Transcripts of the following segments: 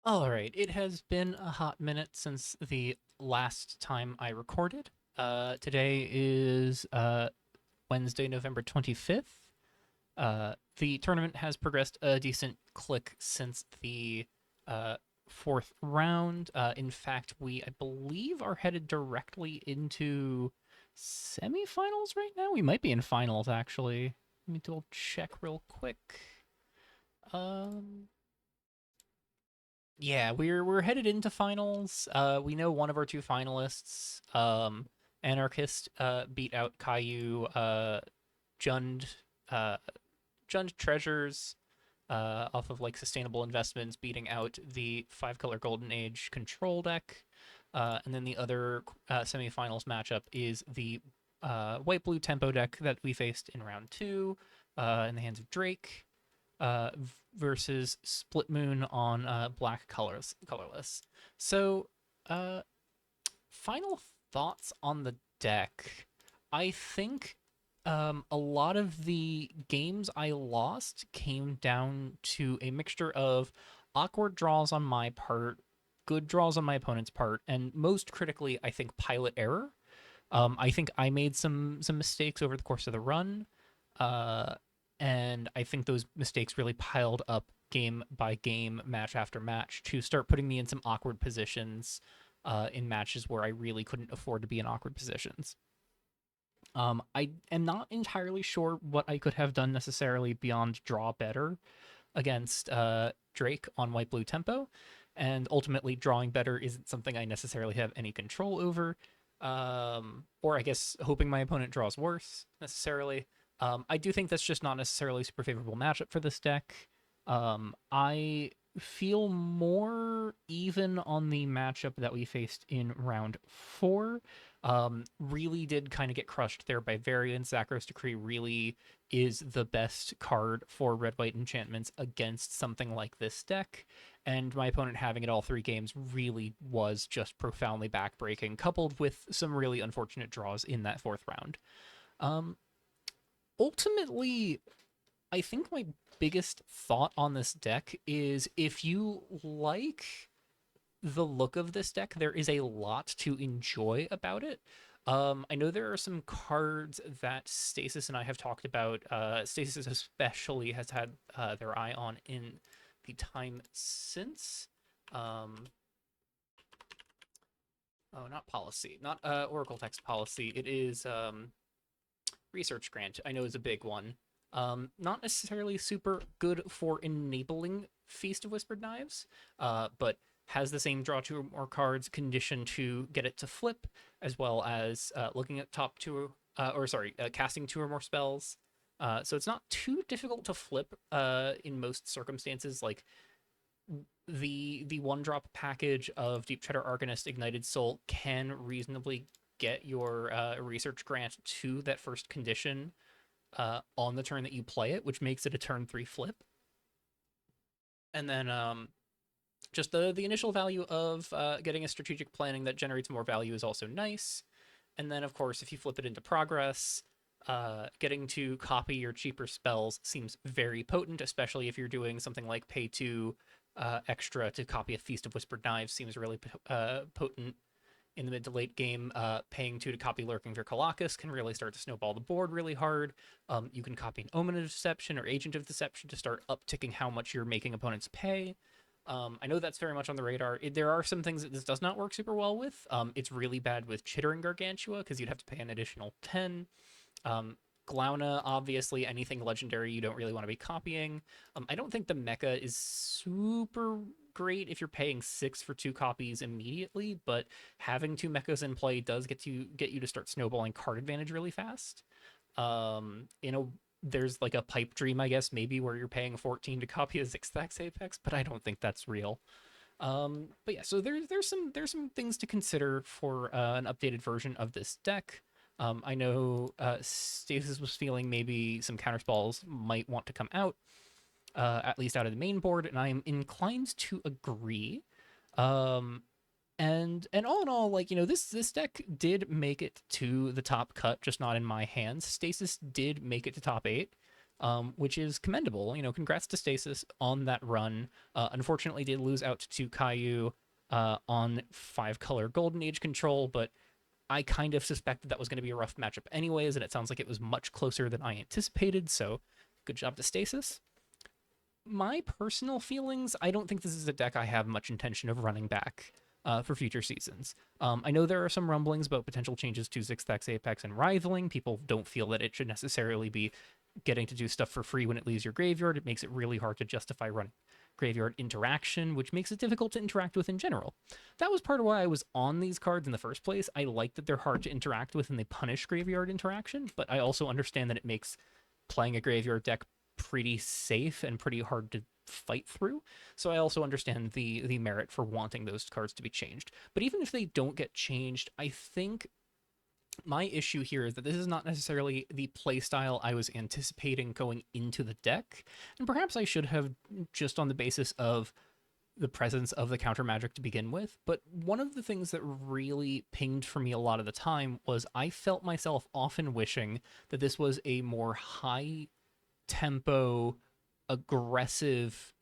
All right, it has been a hot minute since the last time I recorded. Today is Wednesday, November 25th. The tournament has progressed a decent click since the uh, fourth round. In fact, I believe, are headed directly into semifinals right now. We might be in finals, actually. Let me double check real quick. Um, Yeah, we're headed into finals. We know one of our two finalists, Anarchist, beat out Caillou, Jund, uh, Jund Treasures, off of like sustainable investments, beating out the five color Golden Age control deck. And then the other semifinals matchup is the white blue tempo deck that we faced in round two, in the hands of Drake, uh, versus Split Moon on black colorless. So, uh, final thoughts on the deck. I think a lot of the games I lost came down to a mixture of awkward draws on my part, good draws on my opponent's part, and most critically, I think pilot error. I think I made some mistakes over the course of the run, uh, and I think those mistakes really piled up game by game, match after match, to start putting me in some awkward positions in matches where I really couldn't afford to be in awkward positions. I am not entirely sure what I could have done necessarily beyond draw better against Drake on white blue tempo, and ultimately drawing better isn't something I necessarily have any control over. Or I guess hoping my opponent draws worse necessarily. I do think that's just not necessarily a super favorable matchup for this deck. I feel more even on the matchup that we faced in round four. Really did kind of get crushed there by variance. Zakros Decree really is the best card for red white enchantments against something like this deck. And my opponent having it all three games really was just profoundly backbreaking, coupled with some really unfortunate draws in that fourth round. Um, Ultimately, I think my biggest thought on this deck is if you like the look of this deck, there is a lot to enjoy about it. I know there are some cards that Stasis and I have talked about. Stasis especially has had their eye on in the time since. Um, not policy, not Oracle text policy. It is research grant. I know is a big one. Not necessarily super good for enabling Feast of Whispered Knives, but has the same draw two or more cards condition to get it to flip, as well as looking at top two, casting two or more spells. So it's not too difficult to flip in most circumstances. Like the one drop package of Deep Cheddar Arcanist Ignited Soul can reasonably get your research grant to that first condition on the turn that you play it, which makes it a turn three flip. And then just the initial value of getting a strategic planning that generates more value is also nice. And then, of course, if you flip it into progress, getting to copy your cheaper spells seems very potent, especially if you're doing something like pay two extra to copy a Feast of Whispered Knives seems really potent in the mid to late game. Paying two to copy Lurking Virkolakis can really start to snowball the board really hard. You can copy an Omen of Deception or Agent of Deception to start upticking how much you're making opponents pay. I know that's very much on the radar. There are some things that this does not work super well with. It's really bad with Chittering Gargantua because you'd have to pay an additional 10. Um, Glauna, obviously, anything legendary you don't really want to be copying. I don't think the mecha is super great if you're paying 6 for two copies immediately, but having two mechas in play does get you to start snowballing card advantage really fast. You know, there's like a pipe dream, I guess, maybe where you're paying 14 to copy a Zigzags Apex, but I don't think that's real. But yeah, so there's some things to consider for an updated version of this deck. I know Stasis was feeling maybe some counterspells might want to come out, at least out of the main board, and I am inclined to agree. Um, and all in all, like, this deck did make it to the top cut, just not in my hands. Stasis did make it to top eight. which is commendable. Congrats to Stasis on that run. Unfortunately, did lose out to Caillou on 5-color Golden Age control, but I kind of suspected that was going to be a rough matchup anyways, and it sounds like it was much closer than I anticipated, so good job to Stasis. My personal feelings, I don't think this is a deck I have much intention of running back for future seasons. I know there are some rumblings about potential changes to Zigzag's Apex and Rivaling. People don't feel that it should necessarily be getting to do stuff for free when it leaves your graveyard. It makes it really hard to justify running graveyard interaction, which makes it difficult to interact with in general. That was part of why I was on these cards in the first place. I like that they're hard to interact with and they punish graveyard interaction, but I also understand that it makes playing a graveyard deck pretty safe and pretty hard to fight through. So I also understand the merit for wanting those cards to be changed. But even if they don't get changed, I think my issue here is that this is not necessarily the playstyle I was anticipating going into the deck. And perhaps I should have, just on the basis of the presence of the counter magic to begin with. But one of the things that really pinged for me a lot of the time was I felt myself often wishing that this was a more high tempo, aggressive,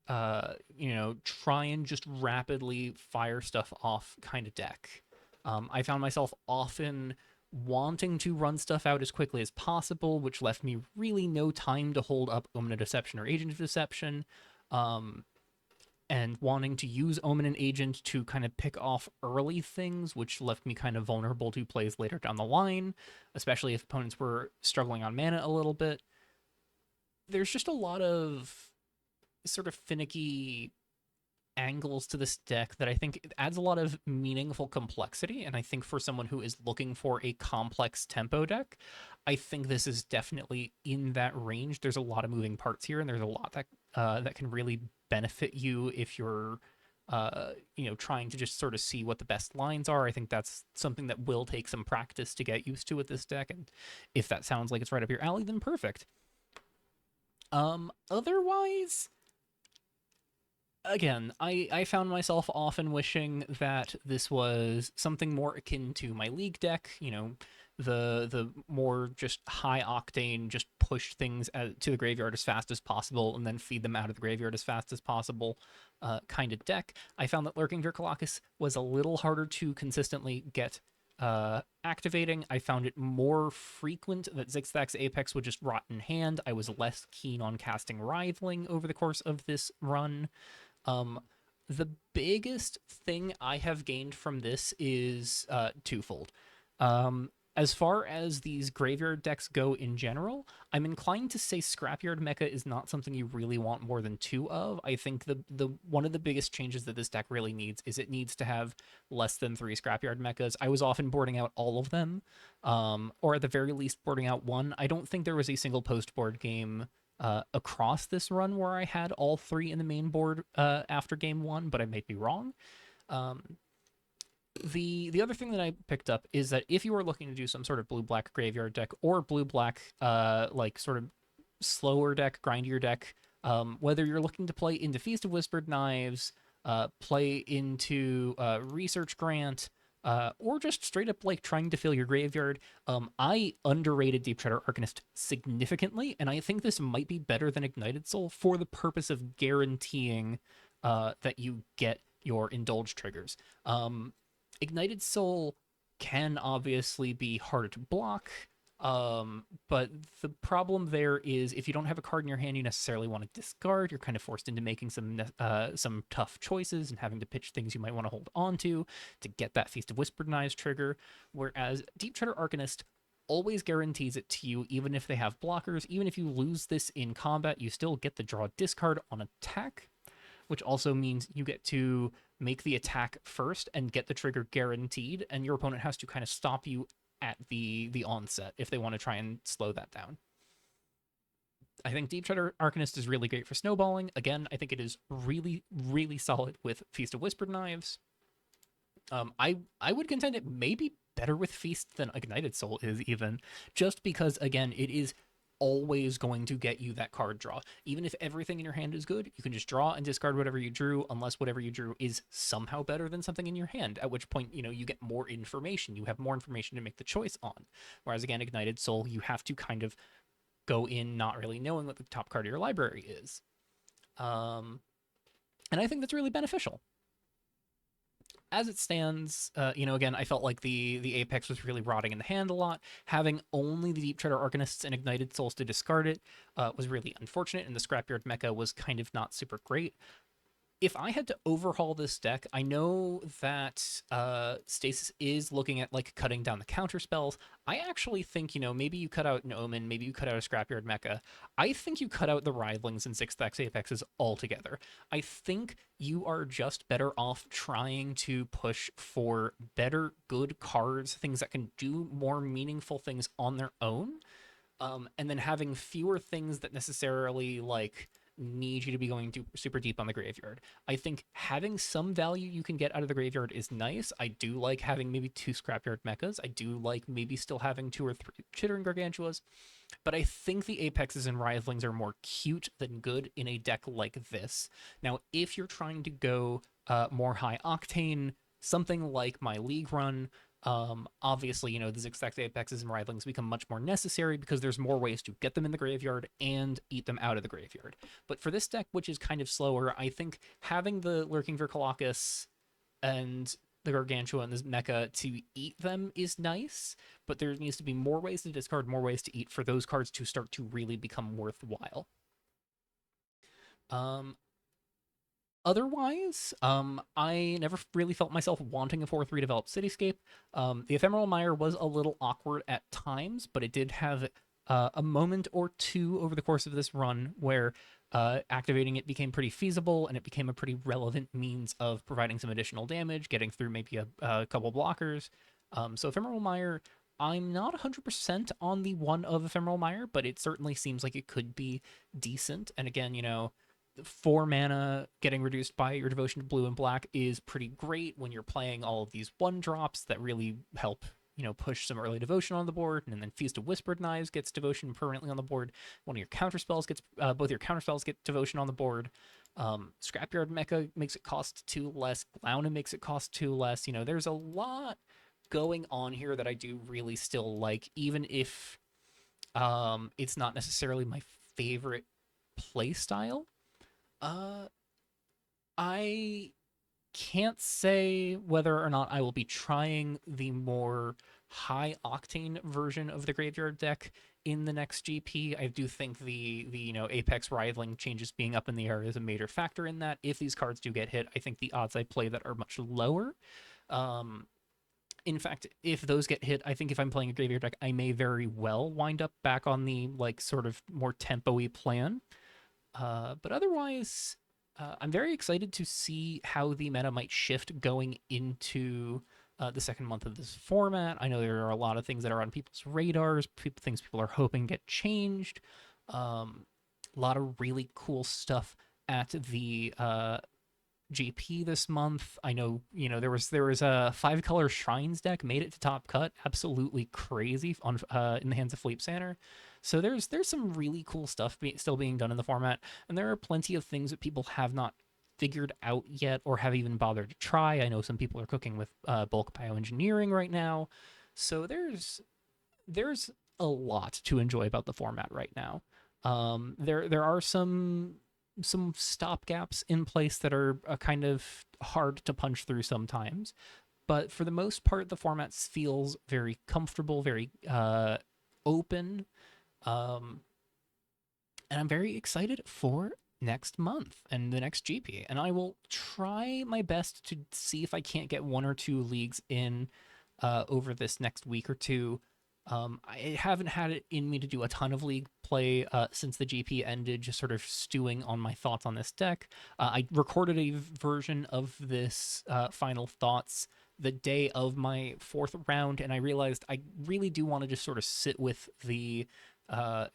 try and just rapidly fire stuff off kind of deck. I found myself often wanting to run stuff out as quickly as possible, which left me really no time to hold up Omen of Deception or Agent of Deception, and wanting to use Omen and Agent to kind of pick off early things, which left me kind of vulnerable to plays later down the line, especially if opponents were struggling on mana a little bit. There's just a lot of sort of finicky angles to this deck that I think adds a lot of meaningful complexity. And I think for someone who is looking for a complex tempo deck, I think this is definitely in that range. There's a lot of moving parts here, and there's a lot that can really benefit you if you're trying to just sort of see what the best lines are. I think that's something that will take some practice to get used to with this deck. And if that sounds like it's right up your alley, then perfect. Otherwise, again, I found myself often wishing that this was something more akin to my League deck, the more just high octane, just push things to the graveyard as fast as possible and then feed them out of the graveyard as fast as possible kind of deck. I found that Lurking Dracolacus was a little harder to consistently get activating. I found it more frequent that Zigzag's Apex would just rot in hand. I was less keen on casting Rivaling over the course of this run. The biggest thing I have gained from this is twofold. As far as these graveyard decks go in general, I'm inclined to say Scrapyard Mecha is not something you really want more than 2 of. I think the one of the biggest changes that this deck really needs is it needs to have less than 3 Scrapyard Mechas. I was often boarding out all of them, or at the very least boarding out one. I don't think there was a single post-board game across this run where I had all 3 in the main board after game 1, but I may be wrong. The other thing that I picked up is that if you are looking to do some sort of blue-black graveyard deck or blue-black like sort of slower deck, grindier deck, whether you're looking to play into Feast of Whispered Knives, play into Research Grant, or just straight up like trying to fill your graveyard, I underrated Deep Treader Arcanist significantly, and I think this might be better than Ignited Soul for the purpose of guaranteeing that you get your Indulge triggers. Ignited Soul can obviously be harder to block, but the problem there is if you don't have a card in your hand you necessarily want to discard, you're kind of forced into making some tough choices and having to pitch things you might want to hold on to get that Feast of Whispered Knives trigger, whereas Deep Treader Arcanist always guarantees it to you, even if they have blockers. Even if you lose this in combat, you still get the draw discard on attack, which also means you get to make the attack first and get the trigger guaranteed, and your opponent has to kind of stop you at the onset if they want to try and slow that down. I think Deep Treader Arcanist is really great for snowballing. Again, I think it is really, really solid with Feast of Whispered Knives. I would contend it may be better with Feast than Ignited Soul is, even, just because, again, it is always going to get you that card draw. Even if everything in your hand is good, you can just draw and discard whatever you drew, unless whatever you drew is somehow better than something in your hand, at which point, you get more information. You have more information to make the choice on. Whereas, again, Ignited Soul, you have to kind of go in not really knowing what the top card of your library is. Um, and I think that's really beneficial. As it stands, again, I felt like the Apex was really rotting in the hand a lot. Having only the Deep Treader Arcanists and Ignited Souls to discard it was really unfortunate, and the Scrapyard mecha was kind of not super great. If I had to overhaul this deck, I know that Stasis is looking at like cutting down the counter spells. I actually think, maybe you cut out an Omen, maybe you cut out a Scrapyard Mecha. I think you cut out the Rivalings and 6th Apexes altogether. I think you are just better off trying to push for better, good cards, things that can do more meaningful things on their own, and then having fewer things that necessarily like need you to be going super deep on the graveyard. I think having some value you can get out of the graveyard is nice. I do like having maybe 2 Scrapyard Mechas. I do like maybe still having 2 or 3 Chittering Gargantuas. But I think the Apexes and Rivalings are more cute than good in a deck like this. Now, if you're trying to go more high octane, something like my League run, obviously, the Zigzag Apexes and Rivalings become much more necessary because there's more ways to get them in the graveyard and eat them out of the graveyard. But for this deck, which is kind of slower, I think having the Lurking Vircolocus and the Gargantua and the Mecha to eat them is nice, but there needs to be more ways to discard, more ways to eat for those cards to start to really become worthwhile. Um, Otherwise, I never really felt myself wanting a 4/3 developed cityscape. The Ephemeral Mire was a little awkward at times, but it did have a moment or two over the course of this run where activating it became pretty feasible, and it became a pretty relevant means of providing some additional damage, getting through maybe a couple blockers. So Ephemeral Mire, I'm not 100% on the one of Ephemeral Mire, but it certainly seems like it could be decent. And again, 4 mana getting reduced by your devotion to blue and black is pretty great when you're playing all of these 1-drops that really help, push some early devotion on the board. And then Feast of Whispered Knives gets devotion permanently on the board. One of your counter spells gets, both your counter spells get devotion on the board. Scrapyard Mecha makes it cost 2 less. Glauna makes it cost 2 less. There's a lot going on here that I do really still like, even if it's not necessarily my favorite play style. I can't say whether or not I will be trying the more high octane version of the graveyard deck in the next GP. I do think the Apex Rivaling changes being up in the air is a major factor in that. If these cards do get hit, I think the odds I play that are much lower. In fact, if those get hit, I think if I'm playing a graveyard deck, I may very well wind up back on the sort of more tempo-y plan. But otherwise, I'm very excited to see how the meta might shift going into the second month of this format. I know there are a lot of things that are on people's radars, things people are hoping get changed. A lot of really cool stuff at the GP this month. I know, there was a 5-color Shrines deck made it to top cut, absolutely crazy on in the hands of Philippe Sanner. So there's some really cool stuff still being done in the format, and there are plenty of things that people have not figured out yet or have even bothered to try. I know some people are cooking with bulk bioengineering right now, so there's a lot to enjoy about the format right now. There are some stopgaps in place that are kind of hard to punch through sometimes, but for the most part, the format feels very comfortable, very open. And I'm very excited for next month and the next GP. And I will try my best to see if I can't get 1 or 2 leagues in over this next week or two. I haven't had it in me to do a ton of league play since the GP ended, just sort of stewing on my thoughts on this deck. I recorded a version of this final thoughts the day of my 4th round, and I realized I really do want to just sort of sit with the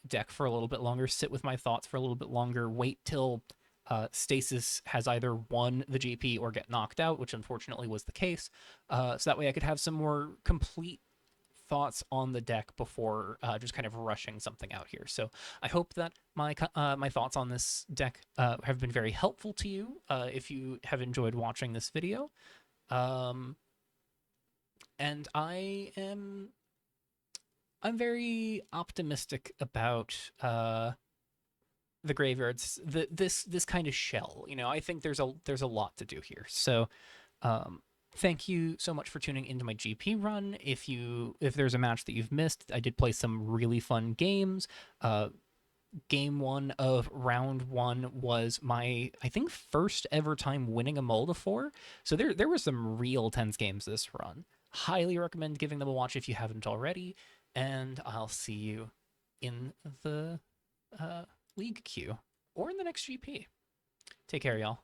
deck for a little bit longer, sit with my thoughts for a little bit longer, wait till Stasis has either won the GP or get knocked out, which unfortunately was the case. So that way I could have some more complete thoughts on the deck before just kind of rushing something out here. So I hope that my thoughts on this deck have been very helpful to you if you have enjoyed watching this video. And I'm very optimistic about the graveyards, this kind of shell. I think there's a lot to do here. So um, thank you so much for tuning into my GP run. If there's a match that you've missed, I did play some really fun games. Game one of round one was my, I think, first ever time winning a Moldafor. So there were some real tense games this run. Highly recommend giving them a watch if you haven't already. And I'll see you in the league queue or in the next GP. Take care, y'all.